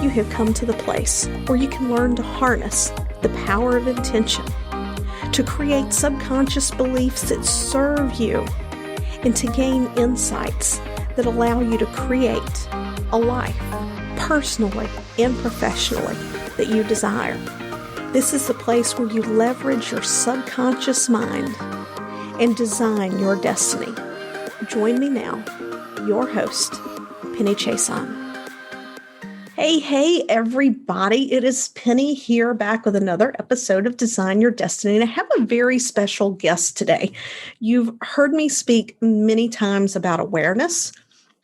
you have come to the place where you can learn to harness the power of intention, to create subconscious beliefs that serve you, and to gain insights that allow you to create a life, personally and professionally, that you desire. This is the place where you leverage your subconscious mind and design your destiny. Join me now, your host, Penny Chason. Hey, everybody. It is Penny here, back with another episode of Design Your Destiny. And I have a very special guest today. You've heard me speak many times about awareness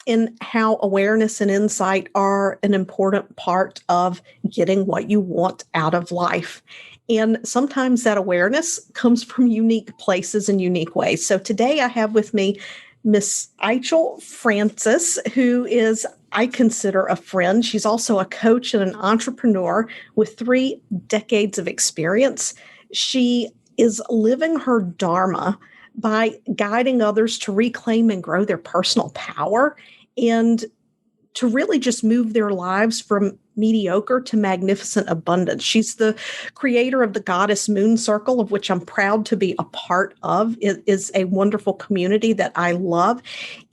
and how awareness and insight are an important part of getting what you want out of life. And sometimes that awareness comes from unique places and unique ways. So today I have with me Miss Ichel Francis, who is, I consider, a friend. She's also a coach and an entrepreneur with 3 decades of experience. She is living her dharma by guiding others to reclaim and grow their personal power and to really just move their lives from mediocre to magnificent abundance. She's the creator of the Goddess Moon Circle, of which I'm proud to be a part of. It is a wonderful community that I love.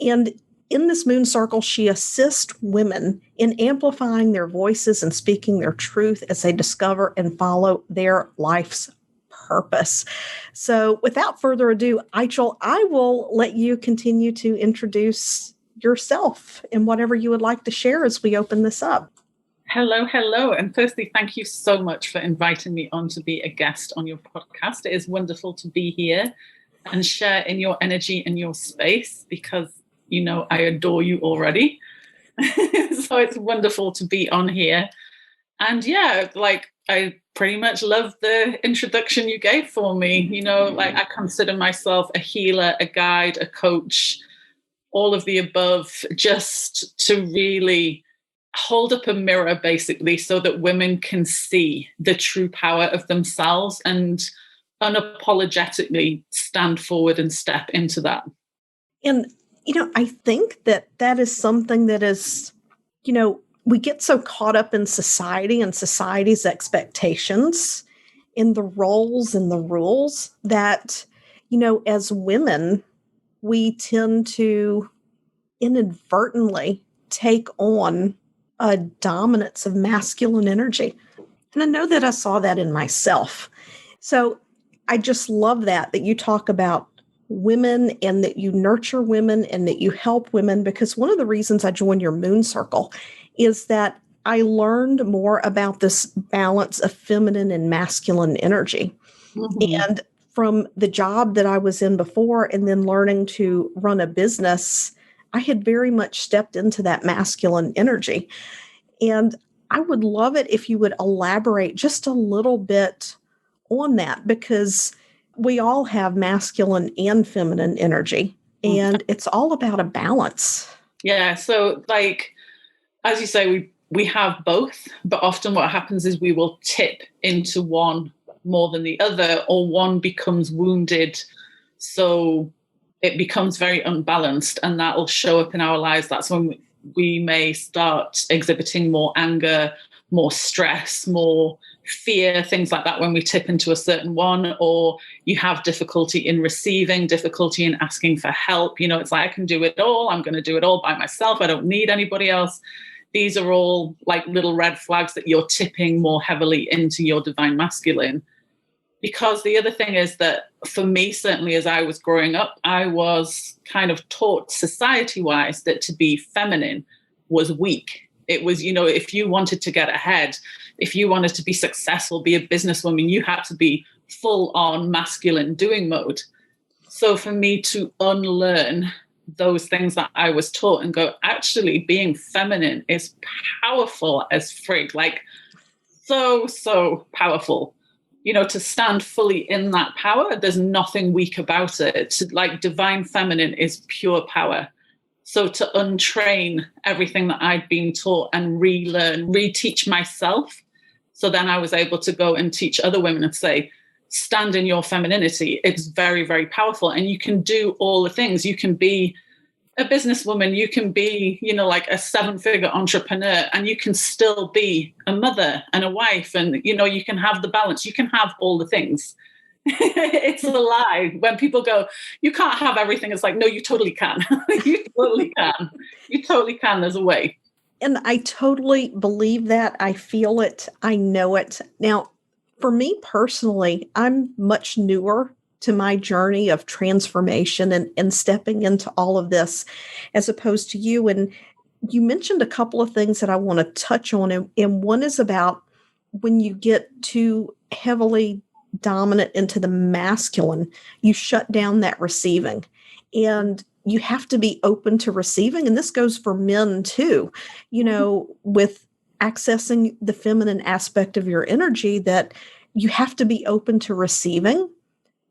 And in this Moon Circle, she assists women in amplifying their voices and speaking their truth as they discover and follow their life's purpose. So without further ado, Ichel, I will let you continue to introduce yourself and whatever you would like to share as we open this up. Hello. And firstly, thank you so much for inviting me on to be a guest on your podcast. It is wonderful to be here and share in your energy and your space because, you know, I adore you already. So it's wonderful to be on here. And yeah, I pretty much love the introduction you gave for me. You know, I consider myself a healer, a guide, a coach, all of the above, just to really hold up a mirror, basically, so that women can see the true power of themselves and unapologetically stand forward and step into that. And, I think that is something that is, we get so caught up in society and society's expectations, in the roles and the rules that, as women, we tend to inadvertently take on a dominance of masculine energy. And I know that I saw that in myself. So I just love that you talk about women and that you nurture women and that you help women, because one of the reasons I joined your Moon Circle is that I learned more about this balance of feminine and masculine energy. Mm-hmm. And from the job that I was in before and then learning to run a business, I had very much stepped into that masculine energy. And I would love it if you would elaborate just a little bit on that, because we all have masculine and feminine energy, and it's all about a balance. Yeah. So as you say, we have both, but often what happens is we will tip into one more than the other, or one becomes wounded. So it becomes very unbalanced, and that will show up in our lives. That's when we may start exhibiting more anger, more stress, more fear, things like that when we tip into a certain one, or you have difficulty in receiving, difficulty in asking for help. It's like, I can do it all. I'm going to do it all by myself. I don't need anybody else. These are all like little red flags that you're tipping more heavily into your divine masculine. Because the other thing is that for me, certainly as I was growing up, I was kind of taught society-wise that to be feminine was weak. It was, if you wanted to get ahead, if you wanted to be successful, be a businesswoman, you had to be full on masculine doing mode. So for me to unlearn those things that I was taught and go, actually being feminine is powerful as frig, so powerful. To stand fully in that power, there's nothing weak about it. Divine feminine is pure power. So to untrain everything that I'd been taught and relearn, reteach myself. So then I was able to go and teach other women and say, stand in your femininity. It's very, very powerful. And you can do all the things. You can be a businesswoman, you can be, like a 7-figure entrepreneur, and you can still be a mother and a wife, and, you can have the balance. You can have all the things. It's a lie. When people go, you can't have everything, it's like, no, you totally can. You totally can. You totally can. There's a way. And I totally believe that. I feel it. I know it. Now, for me personally, I'm much newer to my journey of transformation and stepping into all of this as opposed to you. And you mentioned a couple of things that I want to touch on. And one is about when you get too heavily dominant into the masculine, you shut down that receiving. And you have to be open to receiving. And this goes for men too, with accessing the feminine aspect of your energy, that you have to be open to receiving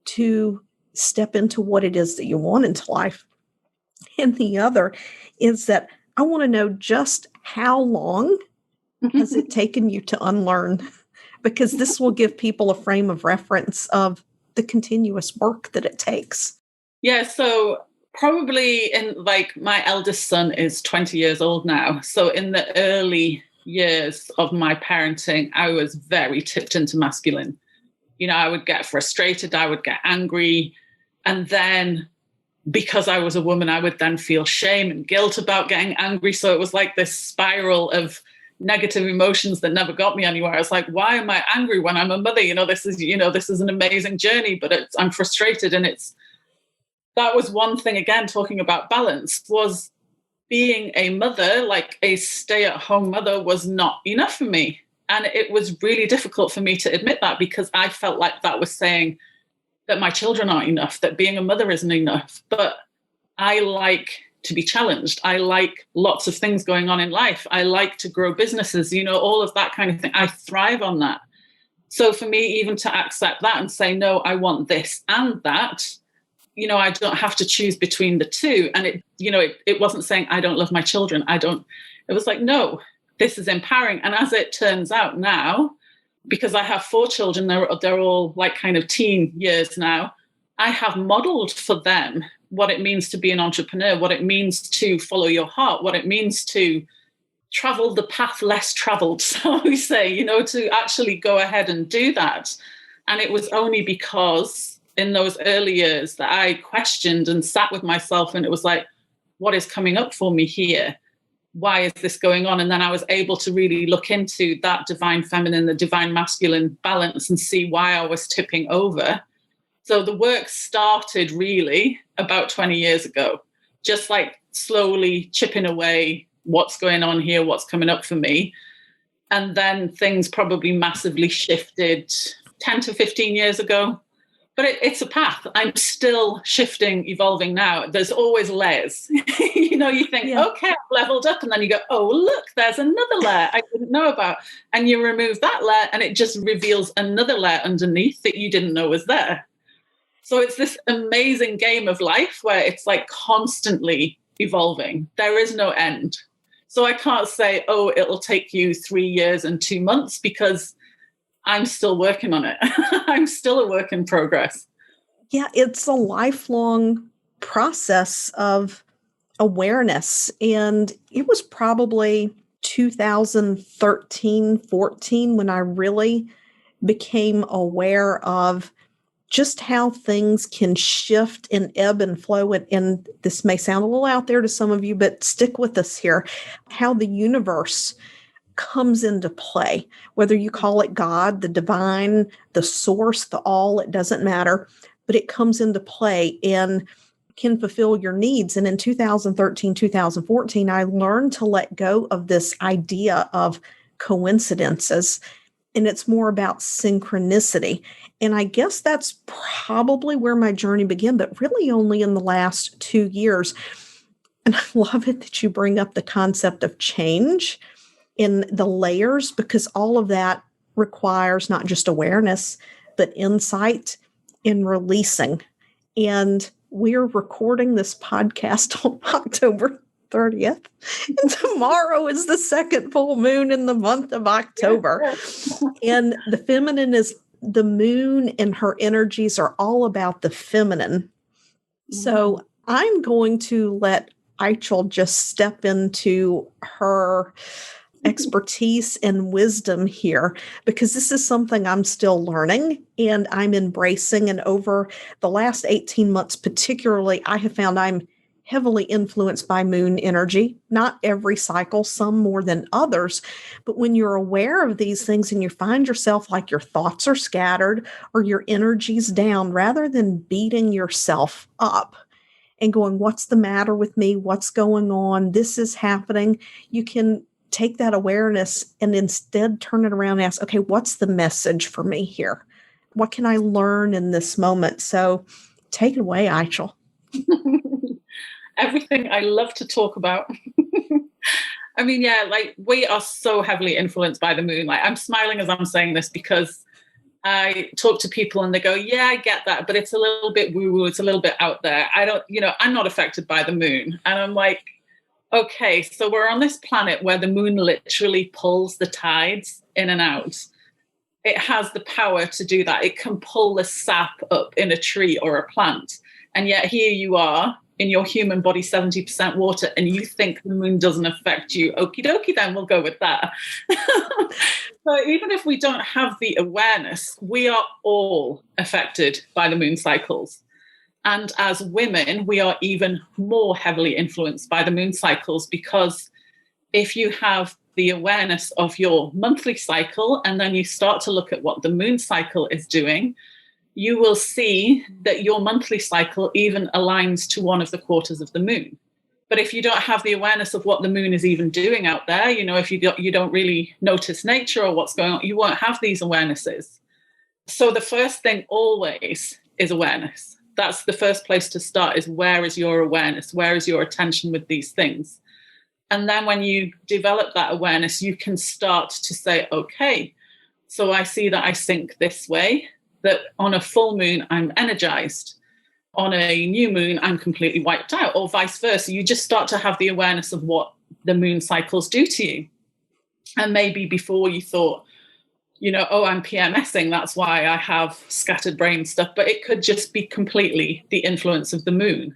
to step into what it is that you want into life. And the other is that I want to know just how long has it taken you to unlearn? Because this will give people a frame of reference of the continuous work that it takes. Yeah, so probably my eldest son is 20 years old now. So in the early years of my parenting, I was very tipped into masculine. I would get frustrated, I would get angry. And then because I was a woman, I would then feel shame and guilt about getting angry. So it was like this spiral of negative emotions that never got me anywhere. I was like, why am I angry when I'm a mother? This is an amazing journey, but I'm frustrated. And that was one thing, again, talking about balance, was being a mother, like a stay-at-home mother, was not enough for me. And it was really difficult for me to admit that, because I felt like that was saying that my children aren't enough, that being a mother isn't enough. But I like to be challenged. I like lots of things going on in life. I like to grow businesses, all of that kind of thing. I thrive on that. So for me, even to accept that and say, no, I want this and that, I don't have to choose between the two. And it wasn't saying I don't love my children. It was like, no, this is empowering. And as it turns out now, because I have 4 children, they're all like kind of teen years now, I have modeled for them what it means to be an entrepreneur, what it means to follow your heart, what it means to travel the path less traveled, so we say, to actually go ahead and do that. And it was only because in those early years that I questioned and sat with myself, and it was like, what is coming up for me here? Why is this going on? And then I was able to really look into that divine feminine, the divine masculine balance, and see why I was tipping over. So the work started really about 20 years ago, just like slowly chipping away what's going on here, what's coming up for me. And then things probably massively shifted 10 to 15 years ago. But it's a path. I'm still shifting, evolving now. There's always layers. You think, okay, I've leveled up. And then you go, oh, look, there's another layer I didn't know about. And you remove that layer and it just reveals another layer underneath that you didn't know was there. So it's this amazing game of life where it's like constantly evolving. There is no end. So I can't say, oh, it'll take you 3 years and 2 months, because I'm still working on it. I'm still a work in progress. Yeah, it's a lifelong process of awareness. And it was probably 2013, 14 when I really became aware of just how things can shift and ebb and flow. And this may sound a little out there to some of you, but stick with us here. How the universe comes into play, whether you call it God, the divine, the source, the all, it doesn't matter, but it comes into play and can fulfill your needs. And in 2013, 2014, I learned to let go of this idea of coincidences, and it's more about synchronicity. And I guess that's probably where my journey began, but really only in the last 2 years. And I love it that you bring up the concept of change in the layers, because all of that requires not just awareness, but insight in releasing. And we're recording this podcast on October 30th. And tomorrow is the second full moon in the month of October. And the feminine is the moon, and her energies are all about the feminine. So I'm going to let Ichel just step into her expertise and wisdom here, because this is something I'm still learning and I'm embracing. And over the last 18 months, particularly, I have found I'm heavily influenced by moon energy. Not every cycle, some more than others. But when you're aware of these things and you find yourself like your thoughts are scattered or your energy's down, rather than beating yourself up and going, what's the matter with me? What's going on? This is happening. You can take that awareness and instead turn it around and ask, okay, what's the message for me here? What can I learn in this moment? So take it away, Ichel. Everything I love to talk about. I mean, yeah, like we are so heavily influenced by the moon. Like I'm smiling as I'm saying this because I talk to people and they go, yeah, I get that, but it's a little bit woo-woo. It's a little bit out there. I'm not affected by the moon. And I'm like, okay, so we're on this planet where the moon literally pulls the tides in and out. It has the power to do that. It can pull the sap up in a tree or a plant. And yet here you are in your human body, 70% water, and you think the moon doesn't affect you. Okie dokie, then we'll go with that. So even if we don't have the awareness, we are all affected by the moon cycles. And as women, we are even more heavily influenced by the moon cycles, because if you have the awareness of your monthly cycle and then you start to look at what the moon cycle is doing, you will see that your monthly cycle even aligns to one of the quarters of the moon. But if you don't have the awareness of what the moon is even doing out there, if you don't really notice nature or what's going on, you won't have these awarenesses. So the first thing always is awareness. That's the first place to start, is where is your awareness? Where is your attention with these things? And then when you develop that awareness, you can start to say, okay, so I see that I sync this way, that on a full moon, I'm energized. On a new moon, I'm completely wiped out, or vice versa. You just start to have the awareness of what the moon cycles do to you. And maybe before you thought, I'm PMSing, that's why I have scattered brain stuff, but it could just be completely the influence of the moon.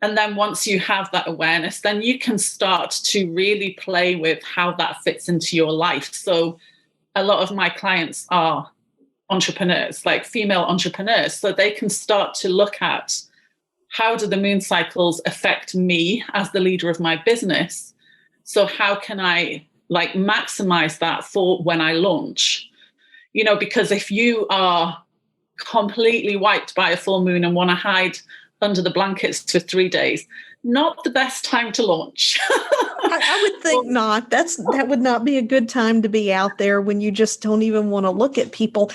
And then once you have that awareness, then you can start to really play with how that fits into your life. So a lot of my clients are entrepreneurs, like female entrepreneurs, so they can start to look at how do the moon cycles affect me as the leader of my business? So how can I maximize that for when I launch? Because if you are completely wiped by a full moon and want to hide under the blankets for 3 days, not the best time to launch. I would think not. That would not be a good time to be out there when you just don't even want to look at people.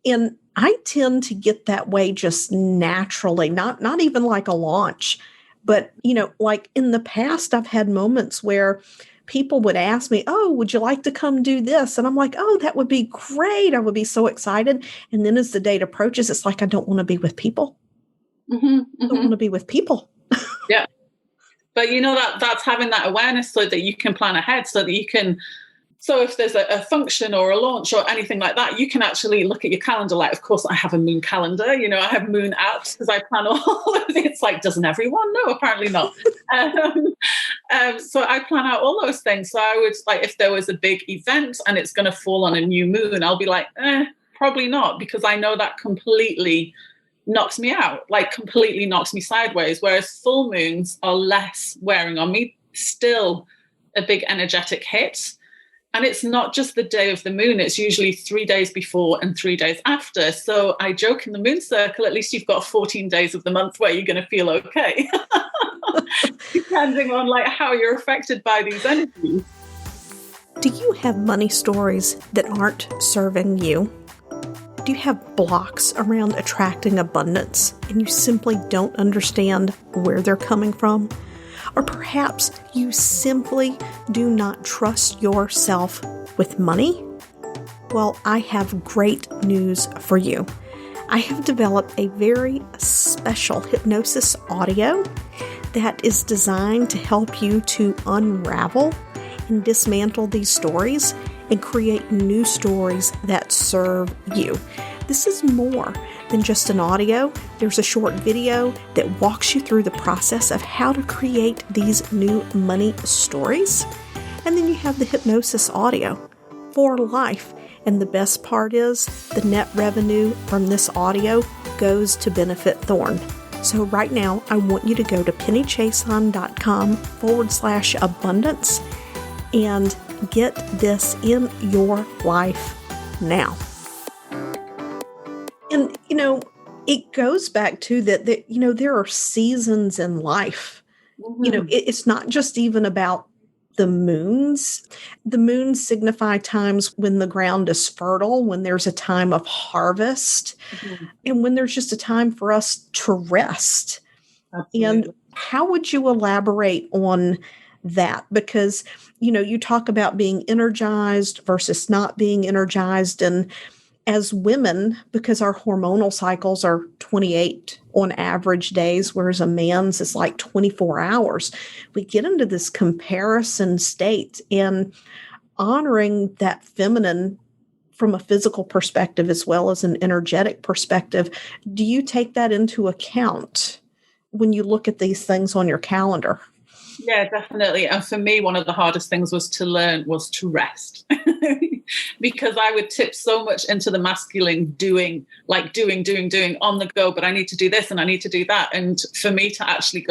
And I tend to get that way just naturally, not even like a launch. But, like in the past, I've had moments where people would ask me, oh, would you like to come do this? And I'm like, oh, that would be great. I would be so excited. And then as the date approaches, it's like, I don't want to be with people. I don't want to be with people. Yeah. But that's having that awareness so that you can plan ahead, so that you can, so if there's a function or a launch or anything like that, you can actually look at your calendar. Like, of course, I have a moon calendar, I have moon apps because I plan all of it. It's like, doesn't everyone? No, apparently not. So I plan out all those things. So I would, if there was a big event and it's going to fall on a new moon, I'll be like, probably not, because I know that completely knocks me out, completely knocks me sideways. Whereas full moons are less wearing on me, still a big energetic hit. And it's not just the day of the moon, it's usually 3 days before and 3 days after. So I joke in the moon circle, at least you've got 14 days of the month where you're going to feel okay, depending on how you're affected by these energies. Do you have money stories that aren't serving you? Do you have blocks around attracting abundance and you simply don't understand where they're coming from? Or perhaps you simply do not trust yourself with money? Well, I have great news for you. I have developed a very special hypnosis audio that is designed to help you to unravel and dismantle these stories and create new stories that serve you. This is more than just an audio. There's a short video that walks you through the process of how to create these new money stories. And then you have the hypnosis audio for life. And the best part is the net revenue from this audio goes to benefit Thorn. So right now, I want you to go to pennychason.com/abundance and get this in your life now. And, it goes back to that, there are seasons in life. Mm-hmm. It's not just even about the moons. The moons signify times when the ground is fertile, when there's a time of harvest, mm-hmm. and when there's just a time for us to rest. Absolutely. And how would you elaborate on that? Because, you talk about being energized versus not being energized. And as women, because our hormonal cycles are 28 on average days, whereas a man's is like 24 hours, we get into this comparison state, and honoring that feminine from a physical perspective as well as an energetic perspective. Do you take that into account when you look at these things on your calendar? Yeah, definitely. And for me, one of the hardest things was to rest. Because I would tip so much into the masculine doing on the go, but I need to do this and I need to do that. And for me to actually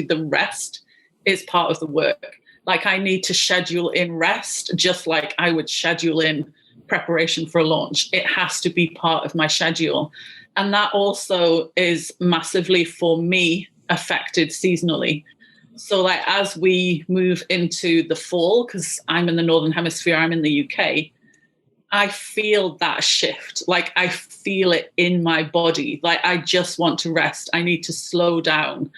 the rest is part of the work. Like, I need to schedule in rest, just like I would schedule in preparation for a launch. It has to be part of my schedule. And that also is massively, for me, affected seasonally. So like as we move into the fall, because I'm in the Northern Hemisphere, I'm in the UK, I feel that shift. Like, I feel it in my body. Like, I just want to rest. I need to slow down.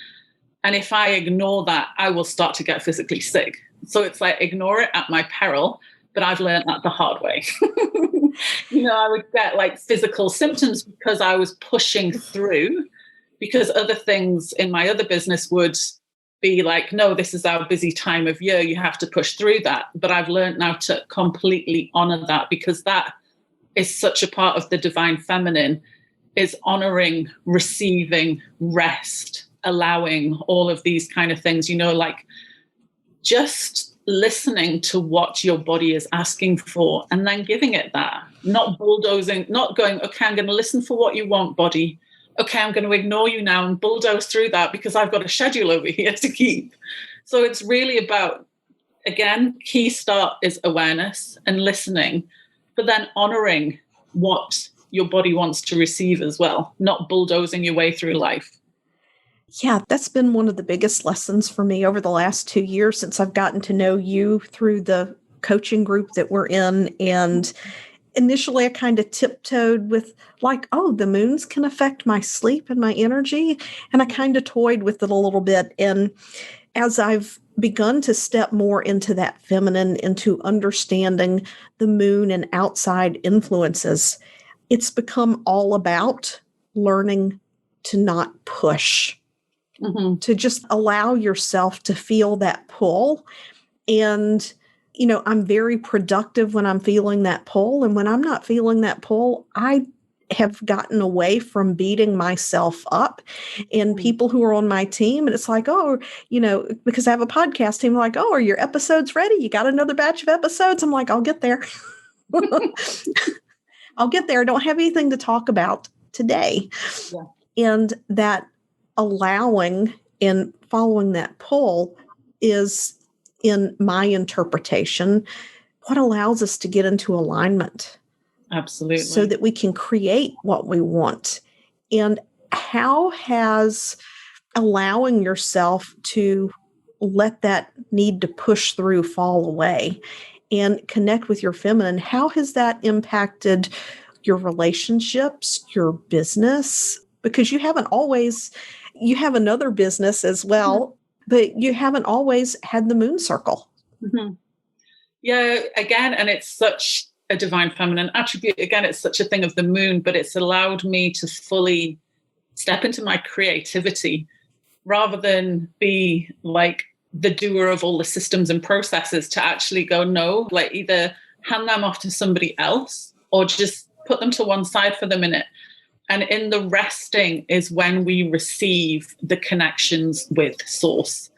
And if I ignore that, I will start to get physically sick. So it's like, ignore it at my peril, but I've learned that the hard way. I would get like physical symptoms because I was pushing through, because other things in my other business would be like, no, this is our busy time of year. You have to push through that. But I've learned now to completely honor that, because that is such a part of the divine feminine, is honoring, receiving, rest, allowing all of these kind of things, like just listening to what your body is asking for and then giving it that, not bulldozing, not going, okay, I'm going to listen for what you want, body. Okay, I'm going to ignore you now and bulldoze through that because I've got a schedule over here to keep. So it's really about, again, key start is awareness and listening, but then honoring what your body wants to receive as well, not bulldozing your way through life. Yeah, that's been one of the biggest lessons for me over the last 2 years since I've gotten to know you through the coaching group that we're in. And initially, I kind of tiptoed with like, oh, the moons can affect my sleep and my energy. And I kind of toyed with it a little bit. And as I've begun to step more into that feminine, into understanding the moon and outside influences, it's become all about learning to not push, to just allow yourself to feel that pull. And I'm very productive when I'm feeling that pull. And when I'm not feeling that pull, I have gotten away from beating myself up. And people who are on my team, and it's like, oh, because I have a podcast team, like, oh, are your episodes ready? You got another batch of episodes? I'm like, I'll get there. I'll get there. I don't have anything to talk about today. Yeah. And that allowing and following that pull is, in my interpretation, what allows us to get into alignment. Absolutely. So that we can create what we want. And how has allowing yourself to let that need to push through fall away and connect with your feminine, how has that impacted your relationships, your business? Because you have another business as well, but you haven't always had the moon circle. Mm-hmm. Yeah, again, and it's such a divine feminine attribute. Again, it's such a thing of the moon, but it's allowed me to fully step into my creativity rather than be like the doer of all the systems and processes, to actually go, no, like either hand them off to somebody else or just put them to one side for the minute. And in the resting is when we receive the connections with source.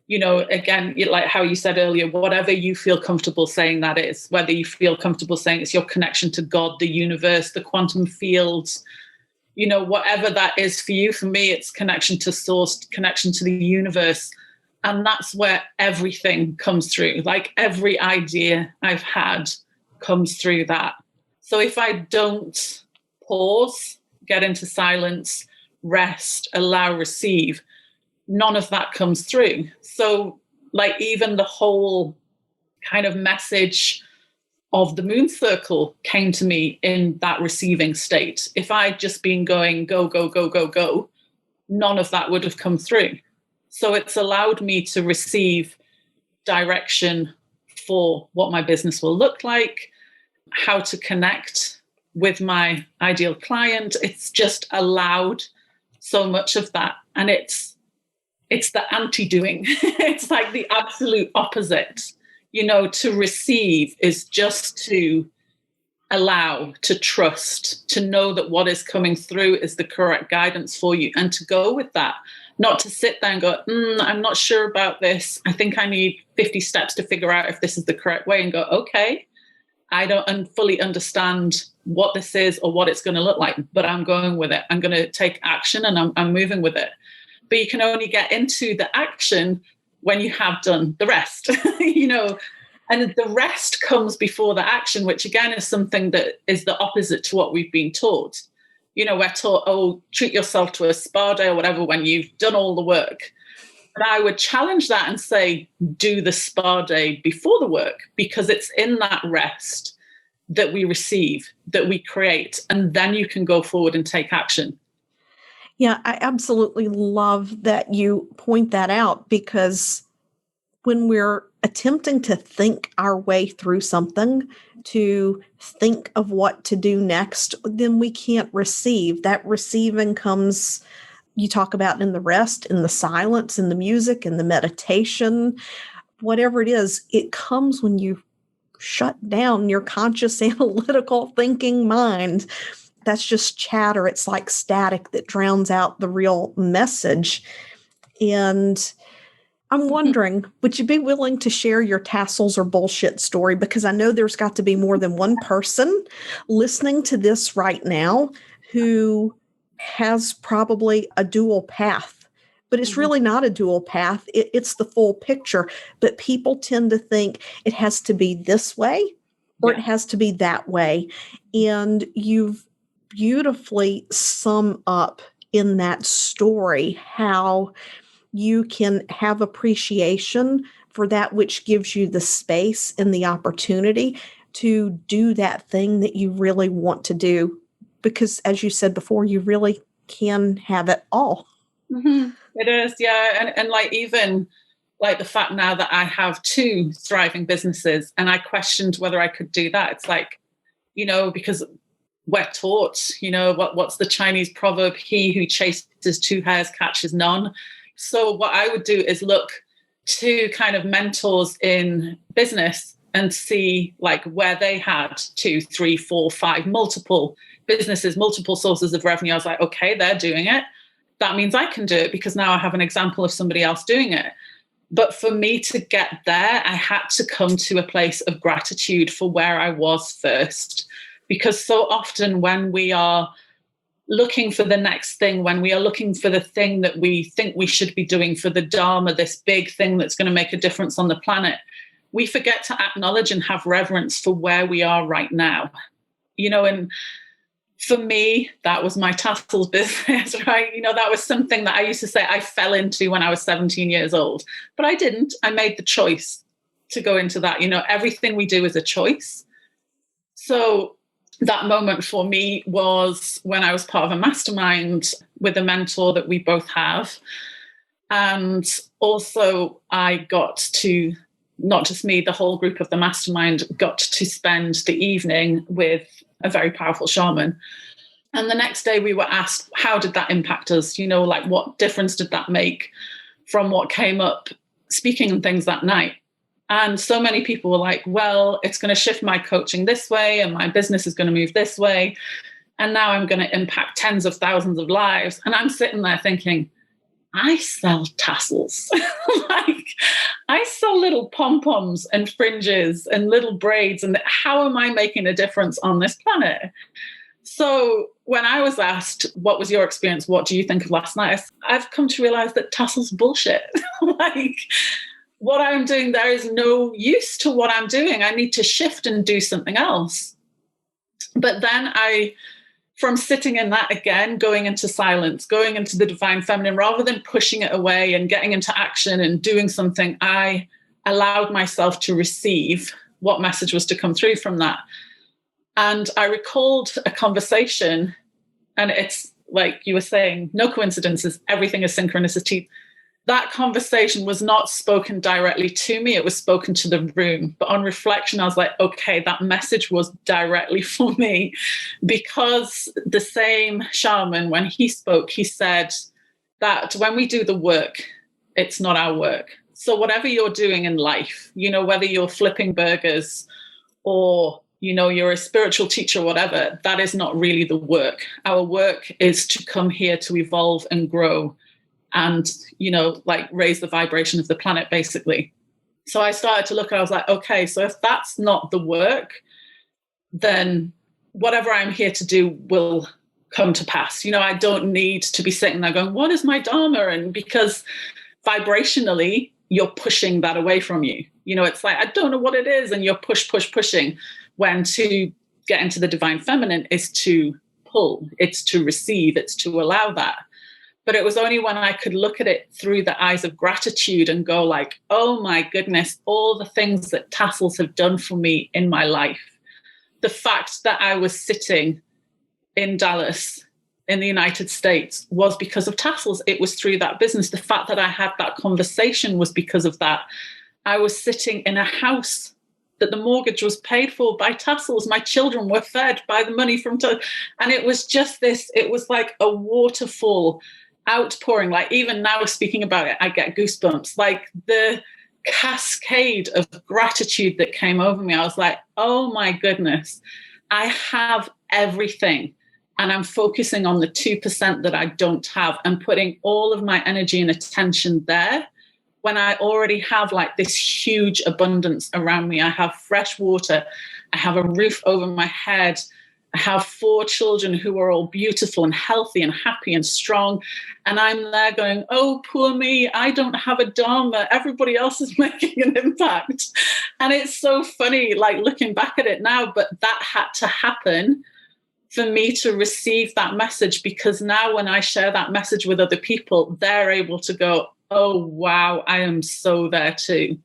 Again, like how you said earlier, whatever you feel comfortable saying that is, whether you feel comfortable saying it's your connection to God, the universe, the quantum fields, whatever that is for you. For me, it's connection to source, connection to the universe. And that's where everything comes through. Like every idea I've had comes through that. So if I don't pause, get into silence, rest, allow, receive, none of that comes through. So like even the whole kind of message of the moon circle came to me in that receiving state. If I'd just been going, go, go, go, go, go, none of that would have come through. So it's allowed me to receive direction for what my business will look like, how to connect with my ideal client. It's just allowed so much of that. And it's the anti-doing. It's like the absolute opposite. To receive is just to allow, to trust, to know that what is coming through is the correct guidance for you, and to go with that, not to sit there and go, I'm not sure about this. I think I need 50 steps to figure out if this is the correct way, and go, okay, I don't fully understand what this is or what it's going to look like, but I'm going with it. I'm going to take action and I'm moving with it. But you can only get into the action when you have done the rest, and the rest comes before the action, which again is something that is the opposite to what we've been taught. We're taught, treat yourself to a spa day or whatever when you've done all the work. But I would challenge that and say, do the spa day before the work, because it's in that rest that we receive, that we create, and then you can go forward and take action. Yeah, I absolutely love that you point that out, because when we're attempting to think our way through something, to think of what to do next, then we can't receive. That receiving comes, you talk about in the rest, in the silence, in the music, in the meditation, whatever it is, it comes when you shut down your conscious analytical thinking mind. That's just chatter. It's like static that drowns out the real message. And I'm wondering, would you be willing to share your tassels or bullshit story? Because I know there's got to be more than one person listening to this right now who has probably a dual path, but it's really not a dual path. It's the full picture. But people tend to think it has to be this way or it has to be that way. And you've beautifully sum up in that story how you can have appreciation for that which gives you the space and the opportunity to do that thing that you really want to do. Because as you said before, you really can have it all. Mm-hmm. It is, yeah. And like even like the fact now that I have 2 thriving businesses, and I questioned whether I could do that. It's like, because we're taught, what's the Chinese proverb? He who chases 2 hares catches none. So what I would do is look to kind of mentors in business and see like where they had 2, 3, 4, 5, multiple businesses, multiple sources of revenue. I was like, okay, they're doing it. That means I can do it, because now I have an example of somebody else doing it. But for me to get there, I had to come to a place of gratitude for where I was first. Because so often when we are looking for the next thing, when we are looking for the thing that we think we should be doing for the Dharma, this big thing that's going to make a difference on the planet, we forget to acknowledge and have reverence for where we are right now. And for me, that was my tassels business, right? That was something that I used to say I fell into when I was 17 years old, but I didn't. I made the choice to go into that. Everything we do is a choice. So that moment for me was when I was part of a mastermind with a mentor that we both have. And also I got to, not just me, the whole group of the mastermind got to spend the evening with a very powerful shaman. And the next day we were asked, how did that impact us? Like what difference did that make from what came up speaking and things that night? And so many people were like, well, it's going to shift my coaching this way and my business is going to move this way. And now I'm going to impact tens of thousands of lives. And I'm sitting there thinking, I sell tassels. Like, I sell little pom-poms and fringes and little braids. And how am I making a difference on this planet? So when I was asked, what was your experience? What do you think of last night? I've come to realize that tassels bullshit. Like, what I'm doing there is no use to what I'm doing. I need to shift and do something else. But then from sitting in that again, going into silence, going into the divine feminine, rather than pushing it away and getting into action and doing something, I allowed myself to receive what message was to come through from that. And I recalled a conversation, and it's like you were saying, no coincidences, everything is synchronicity. That conversation was not spoken directly to me. It was spoken to the room. But on reflection, I was like, okay, that message was directly for me, because the same shaman, when he spoke, he said that when we do the work, it's not our work. So whatever you're doing in life, whether you're flipping burgers or you're a spiritual teacher, whatever, that is not really the work. Our work is to come here to evolve and grow and, raise the vibration of the planet, basically. So I started to look and I was like, okay, so if that's not the work, then whatever I'm here to do will come to pass. I don't need to be sitting there going, what is my dharma? And because vibrationally, you're pushing that away from you. It's like, I don't know what it is. And you're pushing. When to get into the divine feminine is to pull, it's to receive, it's to allow that. But it was only when I could look at it through the eyes of gratitude and go like, oh my goodness, all the things that tassels have done for me in my life. The fact that I was sitting in Dallas in the United States was because of tassels. It was through that business. The fact that I had that conversation was because of that. I was sitting in a house that the mortgage was paid for by tassels. My children were fed by the money from and it was just this, it was like a waterfall outpouring. Like, even now speaking about it, I get goosebumps. Like, the cascade of gratitude that came over me, I was like, oh my goodness, I have everything. And I'm focusing on the 2% that I don't have and putting all of my energy and attention there, when I already have like this huge abundance around me. I have fresh water. I have a roof over my head. I have 4 children who are all beautiful and healthy and happy and strong. And I'm there going, oh, poor me. I don't have a dharma. Everybody else is making an impact. And it's so funny, like, looking back at it now, but that had to happen for me to receive that message, because now when I share that message with other people, they're able to go, oh, wow, I am so there too.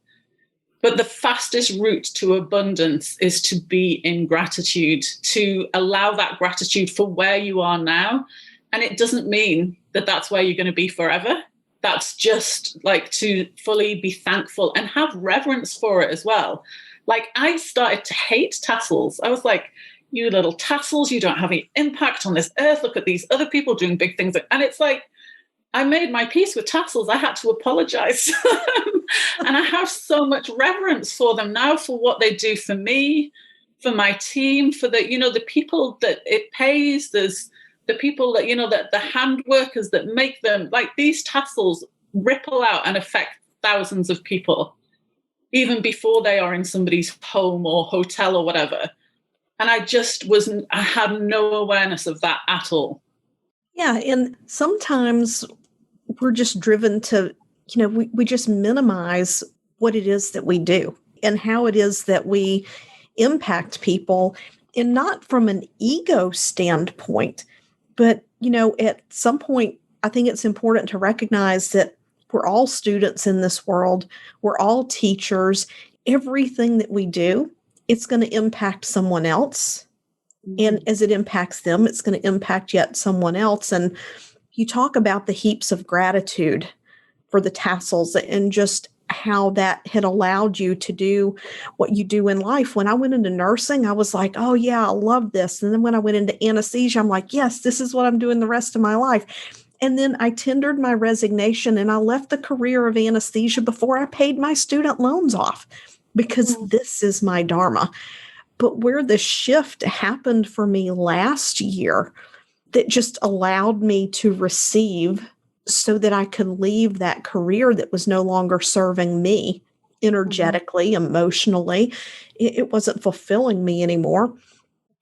But the fastest route to abundance is to be in gratitude, to allow that gratitude for where you are now. And it doesn't mean that that's where you're going to be forever. That's just like to fully be thankful and have reverence for it as well. Like, I started to hate tassels. I was like, you little tassels, you don't have any impact on this earth. Look at these other people doing big things. And it's like, I made my peace with tassels. I had to apologize. And I have so much reverence for them now, for what they do for me, for my team, for the, the people that it pays. There's the people that, that the hand workers that make them. Like, these tassels ripple out and affect thousands of people, even before they are in somebody's home or hotel or whatever. And I had no awareness of that at all. Yeah. And sometimes we're just driven to, we just minimize what it is that we do and how it is that we impact people, and not from an ego standpoint, but, at some point, I think it's important to recognize that we're all students in this world. We're all teachers. Everything that we do, it's going to impact someone else. And as it impacts them, it's going to impact yet someone else. And you talk about the heaps of gratitude for the tassels and just how that had allowed you to do what you do in life. When I went into nursing, I was like, oh yeah, I love this. And then when I went into anesthesia, I'm like, yes, this is what I'm doing the rest of my life. And then I tendered my resignation and I left the career of anesthesia before I paid my student loans off, because this is my dharma. But where the shift happened for me last year, that just allowed me to receive so that I could leave that career that was no longer serving me energetically, emotionally. It wasn't fulfilling me anymore,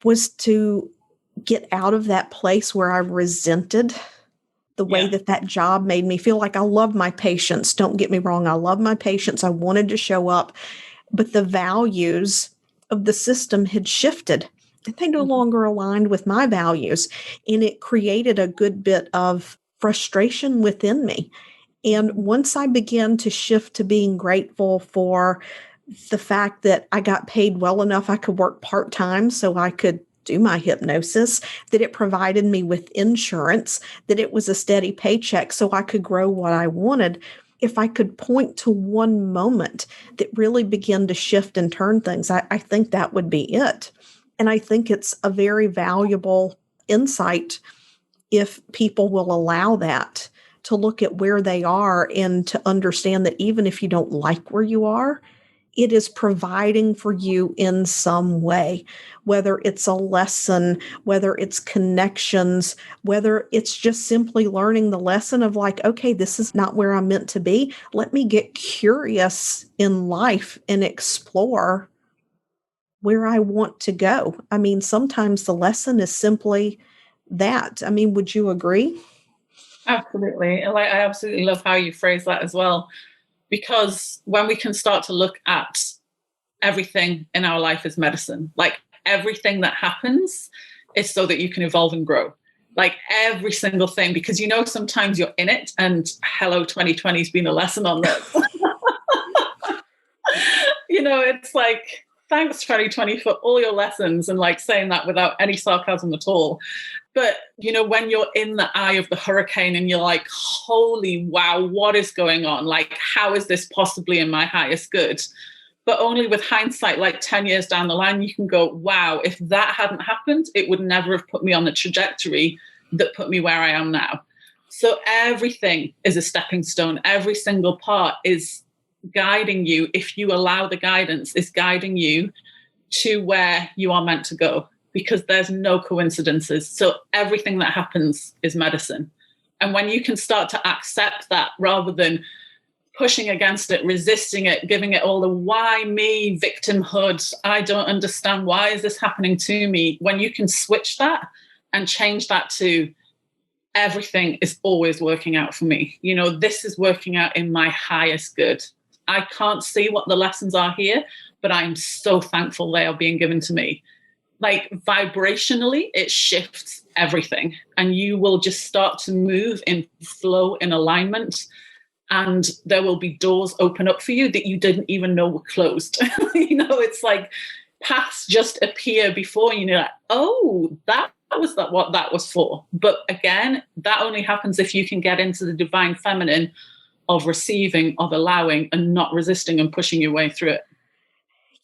was to get out of that place where I resented the way that job made me feel. Like, I love my patients. Don't get me wrong. I love my patients. I wanted to show up, but the values of the system had shifted. They no longer aligned with my values. And it created a good bit of frustration within me. And once I began to shift to being grateful for the fact that I got paid well enough, I could work part-time so I could do my hypnosis, that it provided me with insurance, that it was a steady paycheck so I could grow what I wanted. If I could point to one moment that really began to shift and turn things, I think that would be it. And I think it's a very valuable insight if people will allow that, to look at where they are and to understand that even if you don't like where you are, it is providing for you in some way, whether it's a lesson, whether it's connections, whether it's just simply learning the lesson of like, okay, this is not where I'm meant to be. Let me get curious in life and explore where I want to go. I mean, sometimes the lesson is simply that. I mean, would you agree? Absolutely. Like, I absolutely love how you phrase that as well, because when we can start to look at everything in our life as medicine, like everything that happens is so that you can evolve and grow. Like every single thing, because sometimes you're in it, and hello, 2020 has been a lesson on this. It's like, thanks 2020 for all your lessons, and like saying that without any sarcasm at all. But, when you're in the eye of the hurricane and you're like, holy wow, what is going on? Like, how is this possibly in my highest good? But only with hindsight, like 10 years down the line, you can go, wow, if that hadn't happened, it would never have put me on the trajectory that put me where I am now. So everything is a stepping stone. Every single part is guiding you. If you allow the guidance, is guiding you to where you are meant to go, because there's no coincidences. So everything that happens is medicine. And when you can start to accept that, rather than pushing against it, resisting it, giving it all the why me victimhood, I don't understand, why is this happening to me? When you can switch that and change that to everything is always working out for me. This is working out in my highest good. I can't see what the lessons are here, but I'm so thankful they are being given to me. Like, vibrationally, it shifts everything, and you will just start to move in flow, in alignment, and there will be doors open up for you that you didn't even know were closed. It's like paths just appear before you, like, oh, that was what that was for. But again, that only happens if you can get into the divine feminine of receiving, of allowing, and not resisting and pushing your way through it.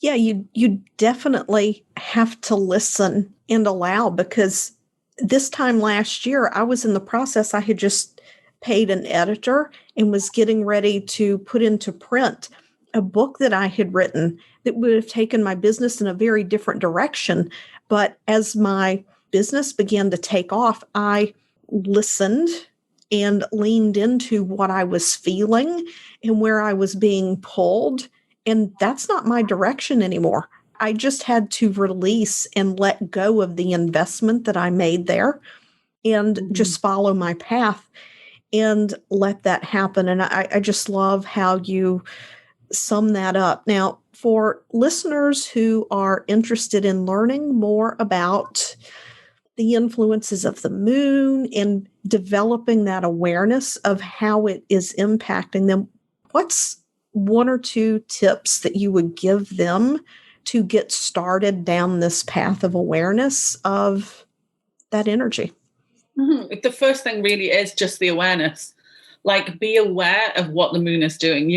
Yeah, you definitely have to listen and allow, because this time last year, I was in the process. I had just paid an editor and was getting ready to put into print a book that I had written that would have taken my business in a very different direction. But as my business began to take off, I listened and leaned into what I was feeling and where I was being pulled. And that's not my direction anymore. I just had to release and let go of the investment that I made there and just follow my path and let that happen. And I just love how you sum that up. Now, for listeners who are interested in learning more about the influences of the moon and developing that awareness of how it is impacting them, what's one or two tips that you would give them to get started down this path of awareness of that energy? The first thing really is just the awareness. Like, be aware of what the moon is doing.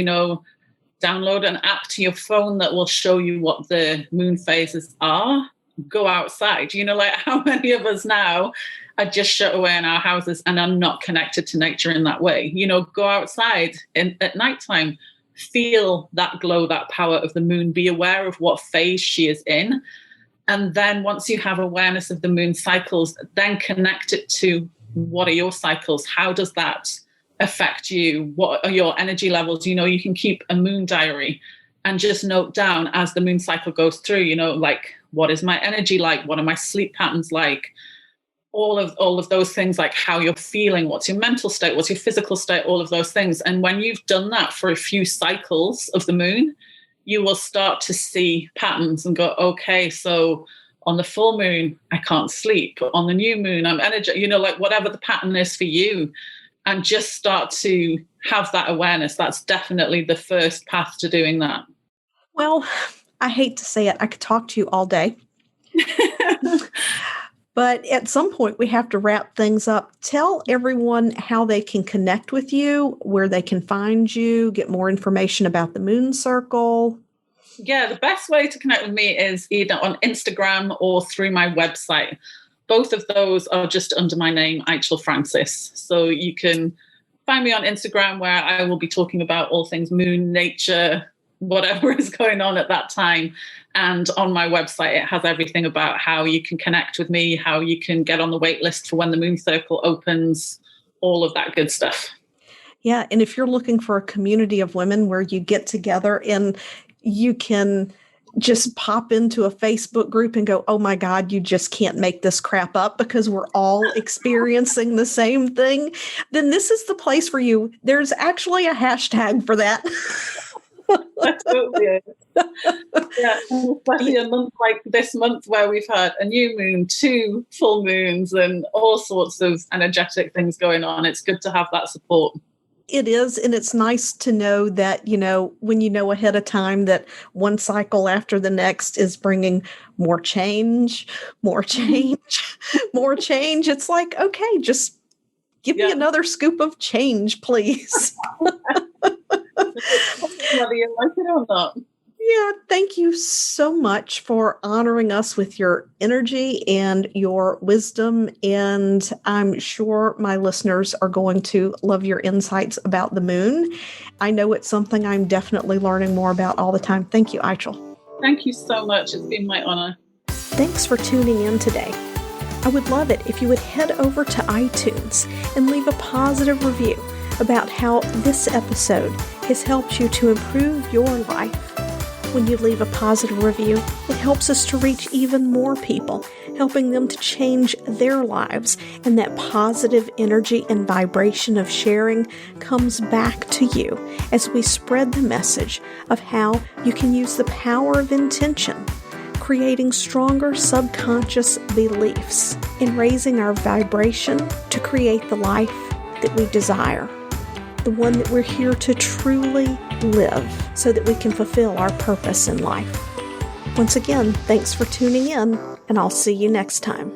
Download an app to your phone that will show you what the moon phases are. Go outside. Like, how many of us now are just shut away in our houses and are not connected to nature in that way? Go outside at nighttime. Feel that glow, that power of the moon. Be aware of what phase she is in. And then once you have awareness of the moon cycles, then connect it to what are your cycles? How does that affect you? What are your energy levels? You can keep a moon diary and just note down as the moon cycle goes through, like, what is my energy like? What are my sleep patterns like? All of those things, like how you're feeling, what's your mental state, what's your physical state, all of those things. And when you've done that for a few cycles of the moon, you will start to see patterns and go, okay, so on the full moon, I can't sleep. On the new moon, I'm energetic, like whatever the pattern is for you, and just start to have that awareness. That's definitely the first path to doing that. Well, I hate to say it. I could talk to you all day. But at some point, we have to wrap things up. Tell everyone how they can connect with you, where they can find you, get more information about the Moon Circle. Yeah, the best way to connect with me is either on Instagram or through my website. Both of those are just under my name, Ichel Francis. So you can find me on Instagram, where I will be talking about all things moon, nature, whatever is going on at that time. And on my website, it has everything about how you can connect with me, how you can get on the wait list for when the Moon Circle opens, all of that good stuff. Yeah. And if you're looking for a community of women where you get together and you can just pop into a Facebook group and go, oh my God, you just can't make this crap up because we're all experiencing the same thing, then this is the place for you. There's actually a hashtag for that. That's totally it. Yeah, especially a month like this month where we've had a new moon, 2 full moons, and all sorts of energetic things going on. It's good to have that support. It is, and it's nice to know that, when you know ahead of time that one cycle after the next is bringing more change, more change, more change. It's like, okay, just give me another scoop of change, please. Whether you like it or not. Yeah, thank you so much for honoring us with your energy and your wisdom. And I'm sure my listeners are going to love your insights about the moon. I know it's something I'm definitely learning more about all the time. Thank you, Ichel. Thank you so much. It's been my honor. Thanks for tuning in today. I would love it if you would head over to iTunes and leave a positive review about how this episode has helped you to improve your life. When you leave a positive review, it helps us to reach even more people, helping them to change their lives. And that positive energy and vibration of sharing comes back to you as we spread the message of how you can use the power of intention, creating stronger subconscious beliefs, and raising our vibration to create the life that we desire. The one that we're here to truly live so that we can fulfill our purpose in life. Once again, thanks for tuning in, and I'll see you next time.